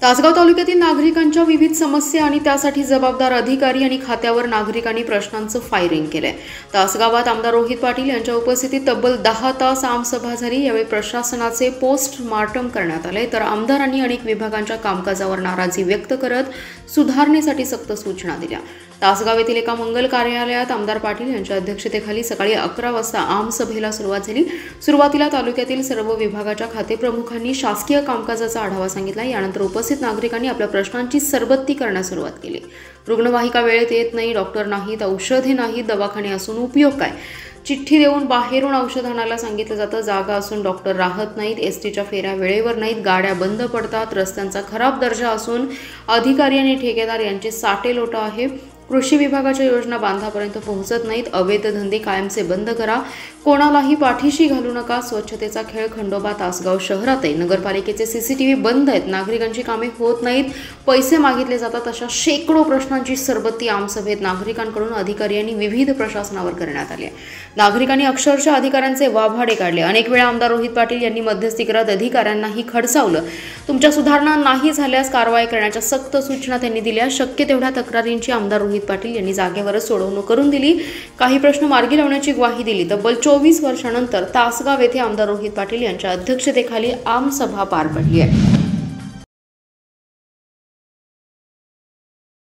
तासगाव तालुक्यातील नागरिकांच्या विविध समस्या आणि त्यासाठी जबाबदार अधिकारी आणि खात्यावर नागरिकांनी प्रश्नांचं फायरिंग केलंय। तासगावात आमदार रोहित पाटील यांच्या उपस्थितीत तब्बल 10 तास आमसभा झाली। यावेळी प्रशासनाचे पोस्टमार्टम करण्यात आले, तर आमदारांनी अनेक विभागांच्या कामकाजावर नाराजी व्यक्त करत सुधारणेसाठी सक्त सूचना दिल्या। तासगाव येथील एका मंगल कार्यालयात आमदार पाटील यांच्या अध्यक्षतेखाली सकाळी 11 वाजता आमसभेला सुरुवात झाली। सुरुवातीला तालुक्यातील सर्व विभागाच्या खातेप्रमुखांनी शासकीय कामकाजाचा आढावा सांगितला। यानंतर उपस्थित नागरिकांनी आपल्या प्रश्नांची सरबत्ती करण्यास सुरुवात केली। रुग्णवाहिका वेळेत येत नाही, डॉक्टर नाहीत, औषधे नाहीत, दवाखाने असून उपयोग काय? चिठ्ठी देऊन बाहेरून औषध आणायला सांगितलं जातं, जागा असून डॉक्टर राहत नाहीत, एसटीच्या फेऱ्या वेळेवर नाहीत, गाड्या बंद पडतात, रस्त्यांचा खराब दर्जा असून अधिकारी आणि ठेकेदार यांचे साठे लोट आहे, कृषी विभागाच्या योजना बांधापर्यंत पोहोचत नाहीत, अवैध धंदे कायमचे बंद करा, कोणालाही पाठीशी घालू नका, स्वच्छतेचा खेळ खंडोबा तासगाव शहरातही, नगरपालिकेचे सीसीटीव्ही बंद आहेत, नागरिकांची कामे होत नाहीत, पैसे मागितले जातात, अशा शेकडो प्रश्नांची सरबत्ती आमसभेत नागरिकांकडून अधिकारी आणि विविध प्रशासनावर करण्यात आली। नागरिकांनी अक्षरशः अधिकाऱ्यांचे वाभाडे काढले। अनेक वेळा आमदार रोहित पाटील यांनी मध्यस्थी करत अधिकाऱ्यांनाही खडसावलं। तुमच्या सुधारणा नाही झाल्यास कारवाई करण्याच्या सक्त सूचना त्यांनी दिल्या। शक्य तेवढ्या तक्रारींची आमदार रोहित पाटील यांनी जागेवरच सोडवणूक करून दिली। काही प्रश्न मार्गी लावण्याची ग्वाही दिली। तब्बल 24 वर्षांनंतर तासगाव येथे आमदार रोहित पाटील यांच्या अध्यक्षतेखाली आमसभा पार पडली आहे।